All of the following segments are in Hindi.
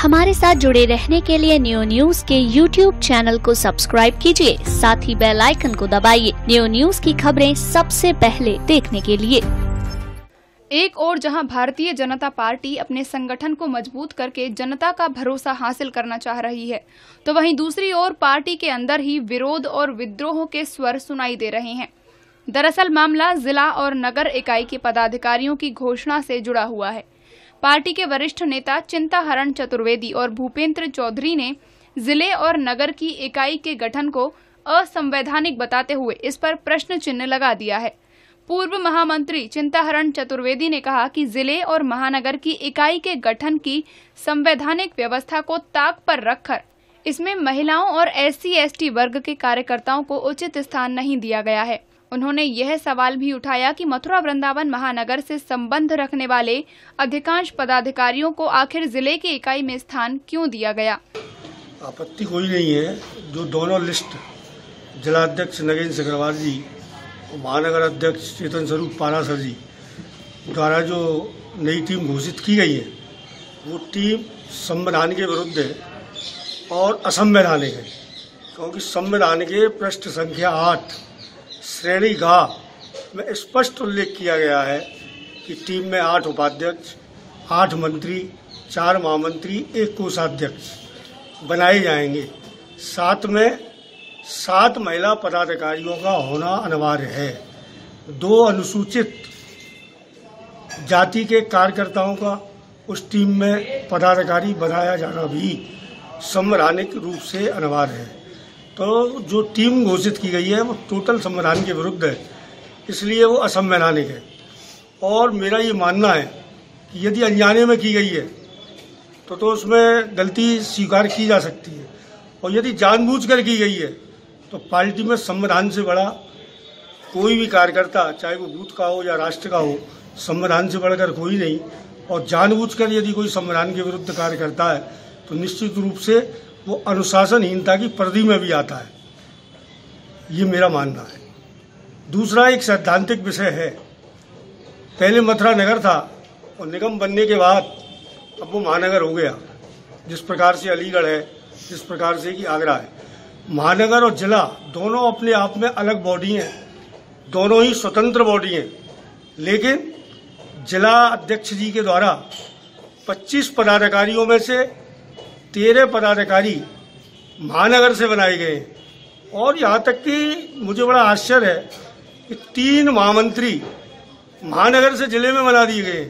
हमारे साथ जुड़े रहने के लिए न्यू न्यूज के YouTube चैनल को सब्सक्राइब कीजिए, साथ ही बेल आइकन को दबाइए न्यू न्यूज की खबरें सबसे पहले देखने के लिए। एक और जहां भारतीय जनता पार्टी अपने संगठन को मजबूत करके जनता का भरोसा हासिल करना चाह रही है, तो वहीं दूसरी ओर पार्टी के अंदर ही विरोध और विद्रोह के स्वर सुनाई दे रहे हैं। दरअसल मामला जिला और नगर इकाई के पदाधिकारियों की घोषणा से जुड़ा हुआ है। पार्टी के वरिष्ठ नेता चिंताहरण चतुर्वेदी और भूपेंद्र चौधरी ने जिले और नगर की इकाई के गठन को असंवैधानिक बताते हुए इस पर प्रश्न चिन्ह लगा दिया है। पूर्व महामंत्री चिंताहरण चतुर्वेदी ने कहा कि जिले और महानगर की इकाई के गठन की संवैधानिक व्यवस्था को ताक पर रखकर इसमें महिलाओं और SC/ST वर्ग के कार्यकर्ताओं को उचित स्थान नहीं दिया गया है। उन्होंने यह सवाल भी उठाया कि मथुरा वृंदावन महानगर से संबंध रखने वाले अधिकांश पदाधिकारियों को आखिर जिले की इकाई में स्थान क्यों दिया गया। आपत्ति कोई नहीं है। जो दोनों लिस्ट जिलाध्यक्ष नगेंद्र सिकरवार जी और महानगर अध्यक्ष चेतन स्वरूप पारासर जी द्वारा जो नई टीम घोषित की गई है, वो टीम संविधान के विरुद्ध है और असंवैधानिक है, क्योंकि संविधान के पृष्ठ संख्या 8 श्रेणी गा में स्पष्ट उल्लेख किया गया है कि टीम में 8 उपाध्यक्ष, 8 मंत्री, 4 महामंत्री, 1 कोषाध्यक्ष बनाए जाएंगे। साथ में 7 महिला पदाधिकारियों का होना अनिवार्य है। 2 अनुसूचित जाति के कार्यकर्ताओं का उस टीम में पदाधिकारी बनाया जाना भी संवैधानिक रूप से अनिवार्य है। तो जो टीम घोषित की गई है वो टोटल संविधान के विरुद्ध है, इसलिए वो असंवैधानिक है। और मेरा ये मानना है कि यदि अनजाने में की गई है तो उसमें गलती स्वीकार की जा सकती है, और यदि जानबूझकर की गई है तो पार्टी में संविधान से बड़ा कोई भी कार्यकर्ता, चाहे वो बूथ का हो या राष्ट्र का हो, संविधान से बढ़कर कोई नहीं। और जानबूझकर यदि कोई संविधान के विरुद्ध कार्य करता है तो निश्चित रूप से वो अनुशासनहीनता की परिधि में भी आता है, ये मेरा मानना है। दूसरा एक सैद्धांतिक विषय है। पहले मथुरा नगर था और निगम बनने के बाद अब वो महानगर हो गया। जिस प्रकार से अलीगढ़ है, जिस प्रकार से कि आगरा है, महानगर और जिला दोनों अपने आप में अलग बॉडी हैं, दोनों ही स्वतंत्र बॉडी हैं। लेकिन जिला अध्यक्ष जी के द्वारा 25 पदाधिकारियों में से 13 पदाधिकारी महानगर से बनाए गए, और यहाँ तक कि मुझे बड़ा आश्चर्य है कि 3 महामंत्री महानगर से जिले में बना दिए गए।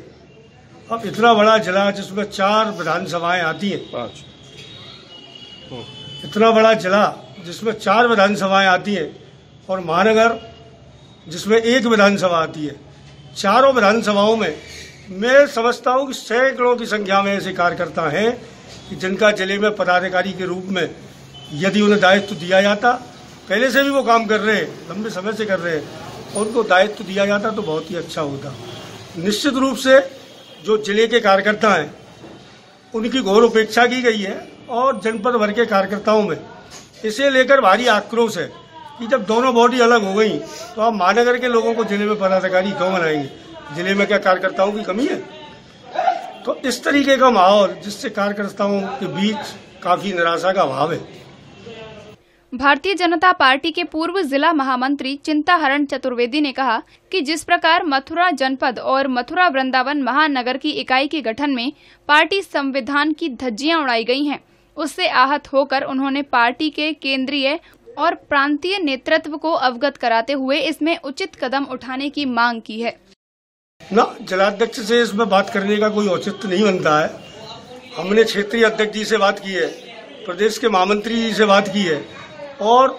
अब इतना बड़ा जिला जिसमें 4 विधानसभाएं आती हैं, इतना बड़ा जिला जिसमें 4 विधानसभाएं आती हैं, और महानगर जिसमें 1 विधानसभा आती है। चारों विधानसभाओं में मैं समझता हूँ कि सैकड़ों की संख्या में ऐसे कार्यकर्ता हैं कि जिनका जिले में पदाधिकारी के रूप में यदि उन्हें दायित्व दिया जाता, पहले से भी वो काम कर रहे हैं, लंबे समय से कर रहे हैं, और उनको दायित्व दिया जाता तो बहुत ही अच्छा होता। निश्चित रूप से जो जिले के कार्यकर्ता हैं उनकी घोर उपेक्षा की गई है, और जनपद भर के कार्यकर्ताओं में इसे लेकर भारी आक्रोश है कि जब दोनों बॉडी अलग हो गई तो आप महानगर के लोगों को जिले में पदाधिकारी क्यों बनाएंगे? जिले में क्या कार्यकर्ताओं की कमी है? तो इस तरीके का माहौल जिससे कार्यकर्ताओं के बीच काफी निराशा का भाव है। भारतीय जनता पार्टी के पूर्व जिला महामंत्री चिंताहरण चतुर्वेदी ने कहा कि जिस प्रकार मथुरा जनपद और मथुरा वृंदावन महानगर की इकाई के गठन में पार्टी संविधान की धज्जियां उड़ाई गई हैं, उससे आहत होकर उन्होंने पार्टी के केंद्रीय और प्रांतीय नेतृत्व को अवगत कराते हुए इसमें उचित कदम उठाने की मांग की है। ना, जिलाध्यक्ष से इसमें बात करने का कोई औचित्य नहीं बनता है। हमने क्षेत्रीय अध्यक्ष जी से बात की है, प्रदेश के महामंत्री जी से बात की है, और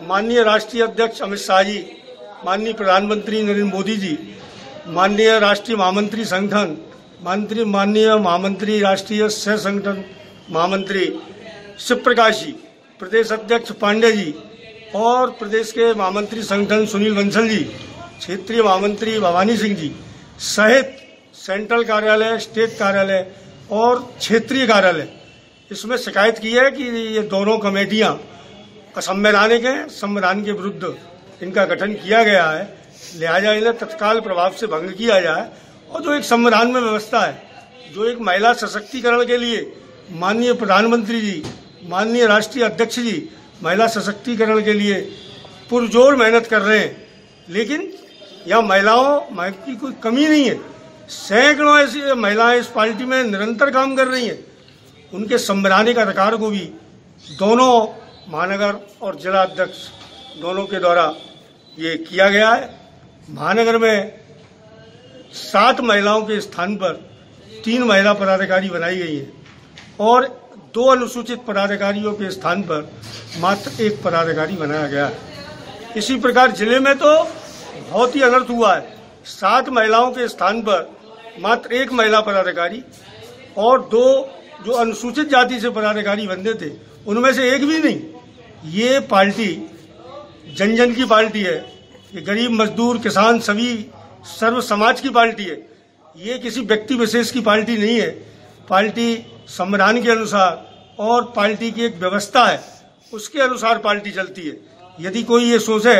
माननीय राष्ट्रीय अध्यक्ष अमित शाह जी, माननीय प्रधानमंत्री नरेंद्र मोदी जी, माननीय राष्ट्रीय महामंत्री संगठन, माननीय महामंत्री राष्ट्रीय सह संगठन महामंत्री शिव प्रकाश जी, प्रदेश अध्यक्ष पांडे जी, और प्रदेश के महामंत्री संगठन सुनील बंसल जी, क्षेत्रीय महामंत्री भवानी सिंह जी सहित सेंट्रल कार्यालय, स्टेट कार्यालय और क्षेत्रीय कार्यालय, इसमें शिकायत की है कि ये दोनों कमेटियां असंवैधानिक हैं, संविधान के विरुद्ध इनका गठन किया गया है, लिहाजा इन्हें तत्काल प्रभाव से भंग किया जाए। और जो एक संविधान में व्यवस्था है, जो एक महिला सशक्तिकरण के लिए माननीय प्रधानमंत्री जी, माननीय राष्ट्रीय अध्यक्ष जी महिला सशक्तिकरण के लिए पुरजोर मेहनत कर रहे हैं, लेकिन यहाँ महिलाओं की कोई कमी नहीं है। सैकड़ों ऐसी महिलाएं इस पार्टी में निरंतर काम कर रही हैं। उनके संवैधानिक अधिकार को भी दोनों महानगर और जिला अध्यक्ष दोनों के द्वारा ये किया गया है। महानगर में 7 महिलाओं के स्थान पर 3 महिला पदाधिकारी बनाई गई हैं और 2 अनुसूचित पदाधिकारियों के स्थान पर मात्र 1 पदाधिकारी बनाया गया है। इसी प्रकार जिले में तो बहुत ही अनर्थ हुआ है। 7 महिलाओं के स्थान पर मात्र 1 महिला पदाधिकारी और 2 जो अनुसूचित जाति से पदाधिकारी बनते थे उनमें से 1 भी नहीं। ये पार्टी जन जन की पार्टी है। ये गरीब, मजदूर, किसान, सभी सर्व समाज की पार्टी है। ये किसी व्यक्ति विशेष की पार्टी नहीं है। पार्टी संविधान के अनुसार और पार्टी की एक व्यवस्था है, उसके अनुसार पार्टी चलती है। यदि कोई ये सोचे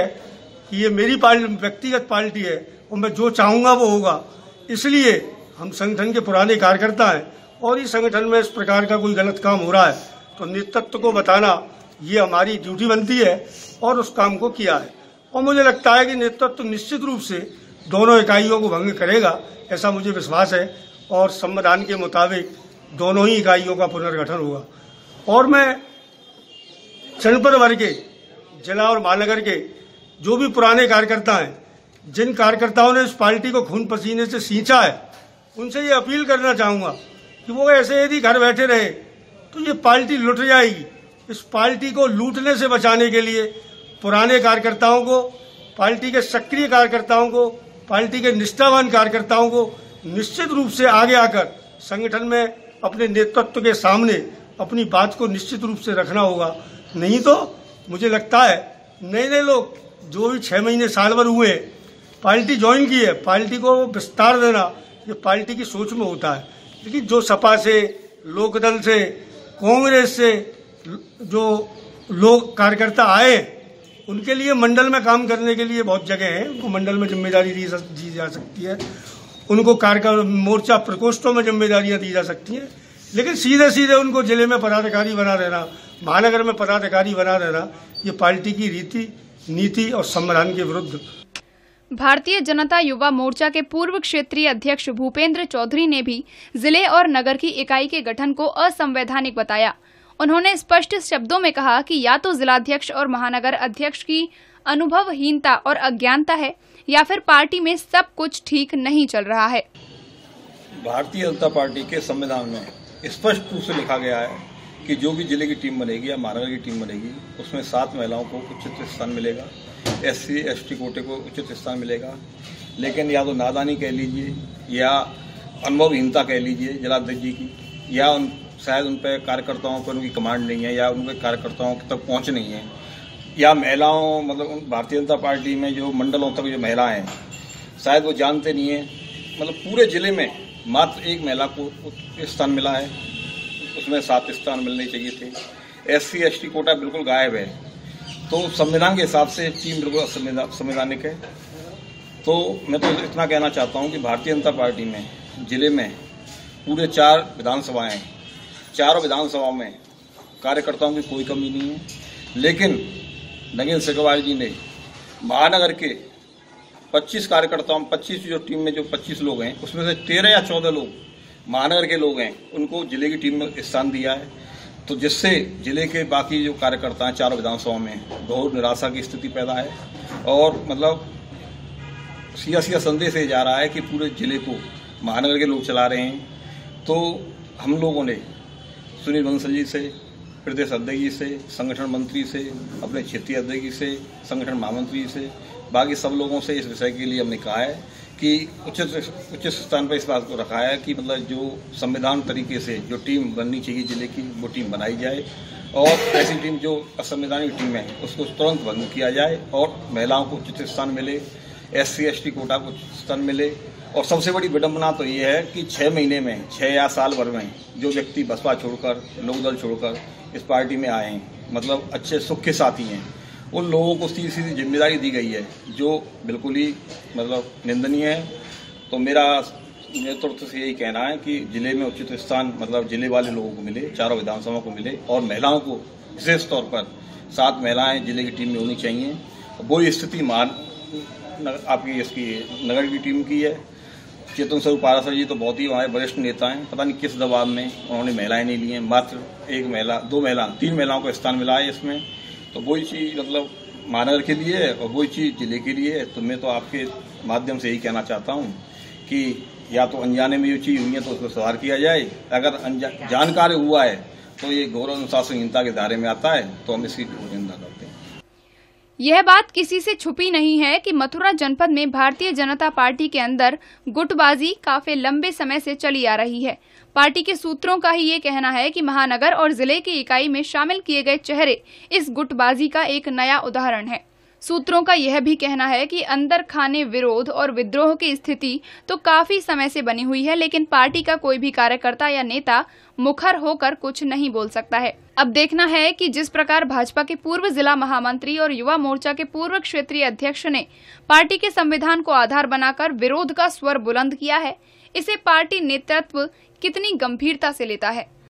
कि ये मेरी व्यक्तिगत पार्टी है और मैं जो चाहूंगा वो होगा, इसलिए हम संगठन के पुराने कार्यकर्ता हैं और इस संगठन में इस प्रकार का कोई गलत काम हो रहा है तो नेतृत्व को बताना ये हमारी ड्यूटी बनती है और उस काम को किया है। और मुझे लगता है कि नेतृत्व निश्चित रूप से दोनों इकाइयों को भंग करेगा, ऐसा मुझे विश्वास है और संविधान के मुताबिक दोनों ही इकाइयों का पुनर्गठन होगा। और मैं जनपद भर के, जिला और महानगर के जो भी पुराने कार्यकर्ता हैं, जिन कार्यकर्ताओं ने इस पार्टी को खून पसीने से सींचा है, उनसे ये अपील करना चाहूंगा कि वो ऐसे यदि घर बैठे रहे तो ये पार्टी लुट जाएगी। इस पार्टी को लूटने से बचाने के लिए पुराने कार्यकर्ताओं को, पार्टी के सक्रिय कार्यकर्ताओं को, पार्टी के निष्ठावान कार्यकर्ताओं को निश्चित रूप से आगे आकर संगठन में अपने नेतृत्व के सामने अपनी बात को निश्चित रूप से रखना होगा। नहीं तो मुझे लगता है नए लोग जो भी 6 महीने साल भर हुए पार्टी ज्वाइन की है, पार्टी को विस्तार देना ये पार्टी की सोच में होता है। लेकिन जो सपा से, लोकदल से, कांग्रेस से जो लोग कार्यकर्ता आए, उनके लिए मंडल में काम करने के लिए बहुत जगह है। उनको मंडल में जिम्मेदारी दी जा सकती है, उनको मोर्चा प्रकोष्ठों में जिम्मेदारियां दी जा सकती हैं, लेकिन सीधे सीधे उनको जिले में पदाधिकारी बना देना, महानगर में पदाधिकारी बना देना, ये पार्टी की रीति, नीति और संविधान के विरुद्ध। भारतीय जनता युवा मोर्चा के पूर्व क्षेत्रीय अध्यक्ष भूपेंद्र चौधरी ने भी जिले और नगर की इकाई के गठन को असंवैधानिक बताया। उन्होंने स्पष्ट शब्दों में कहा कि या तो जिलाध्यक्ष और महानगर अध्यक्ष की अनुभवहीनता और अज्ञानता है या फिर पार्टी में सब कुछ ठीक नहीं चल रहा है। भारतीय जनता पार्टी के संविधान में स्पष्ट रूप से लिखा गया है कि जो भी जिले की टीम बनेगी या महानगर की टीम बनेगी उसमें 7 महिलाओं को उचित स्थान मिलेगा, SC ST कोटे को उचित स्थान मिलेगा। लेकिन या तो नादानी कह लीजिए या अनुभवहीनता कह लीजिए जिलाध्यक्ष जी की, या शायद उन पर कार्यकर्ताओं पर उनकी कमांड नहीं है या उनके कार्यकर्ताओं तक पहुंच नहीं है, या महिलाओं मतलब भारतीय जनता पार्टी में जो मंडलों तक जो महिलाएं हैं शायद वो जानते नहीं है। मतलब पूरे जिले में मात्र 1 महिला को स्थान मिला है, उसमें 7 स्थान मिलने चाहिए थे। SC ST कोटा बिल्कुल गायब है। तो संविधान के हिसाब से टीम बिल्कुल असंवैधानिक है। तो मैं तो इतना कहना चाहता हूं कि भारतीय जनता पार्टी में जिले में पूरे 4 विधानसभाएं, चारों विधानसभाओं में कार्यकर्ताओं की कोई कमी नहीं है। लेकिन नगेंद्र सिकवाल जी ने महानगर के 25 कार्यकर्ताओं, 25 जो टीम में जो 25 लोग हैं उसमें से 13 या 14 लोग महानगर के लोग हैं, उनको जिले की टीम में स्थान दिया है। तो जिससे जिले के बाकी जो कार्यकर्ता हैं चारों विधानसभाओं में बहुत निराशा की स्थिति पैदा है और मतलब सीधा संदेश ये जा रहा है कि पूरे जिले को महानगर के लोग चला रहे हैं। तो हम लोगों ने सुनील बंसल जी से, प्रदेश अध्यक्ष जी से, संगठन मंत्री से, अपने क्षेत्रीय अध्यक्ष जी से, संगठन महामंत्री जी से, बाकी सब लोगों से इस विषय के लिए हमने कहा है कि उचित स्थान पर इस बात को रखा है कि मतलब जो संविधान तरीके से जो टीम बननी चाहिए जिले की वो टीम बनाई जाए और ऐसी टीम जो असंवैधानिक टीम है उसको तुरंत भंग किया जाए और महिलाओं को उचित स्थान मिले, SC ST कोटा को स्थान मिले। और सबसे बड़ी विडंबना तो ये है कि 6 महीने में, 6 या साल भर में जो व्यक्ति बसपा छोड़कर, लोकदल छोड़कर इस पार्टी में आए हैं, मतलब अच्छे सुख के साथी हैं, उन लोगों को सीधी सीधी जिम्मेदारी दी गई है जो बिल्कुल ही मतलब निंदनीय है। तो मेरा नेतृत्व से यही कहना है कि जिले में उचित स्थान मतलब जिले वाले लोगों को मिले, चारों विधानसभा को मिले और महिलाओं को विशेष तौर पर 7 महिलाएं जिले की टीम में होनी चाहिए। वो स्थिति आपकी इसकी नगर की टीम की है। चेतन स्वरूप पारासर जी तो बहुत ही हमारे वरिष्ठ नेता हैं, पता नहीं किस दबाव में उन्होंने महिलाएं नहीं ली हैं, मात्र 3 महिलाओं को स्थान मिला है इसमें। तो वही चीज मतलब महानगर के लिए है और वही चीज जिले के लिए है। तो मैं तो आपके माध्यम से यही कहना चाहता हूँ कि या तो अनजाने में ये चीज हुई है तो उसको सुधार किया जाए, अगर जानकारी हुआ है तो ये गौरव अनुशासनहीनता के दायरे में आता है, तो हम इसकी निंदा करते हैं। यह बात किसी से छुपी नहीं है कि मथुरा जनपद में भारतीय जनता पार्टी के अंदर गुटबाजी काफी लंबे समय से चली आ रही है। पार्टी के सूत्रों का ही ये कहना है कि महानगर और जिले की इकाई में शामिल किए गए चेहरे इस गुटबाजी का एक नया उदाहरण है। सूत्रों का यह भी कहना है कि अंदर खाने विरोध और विद्रोह की स्थिति तो काफी समय से बनी हुई है, लेकिन पार्टी का कोई भी कार्यकर्ता या नेता मुखर होकर कुछ नहीं बोल सकता है। अब देखना है कि जिस प्रकार भाजपा के पूर्व जिला महामंत्री और युवा मोर्चा के पूर्व क्षेत्रीय अध्यक्ष ने पार्टी के संविधान को आधार बनाकर विरोध का स्वर बुलंद किया है, इसे पार्टी नेतृत्व कितनी गंभीरता से लेता है।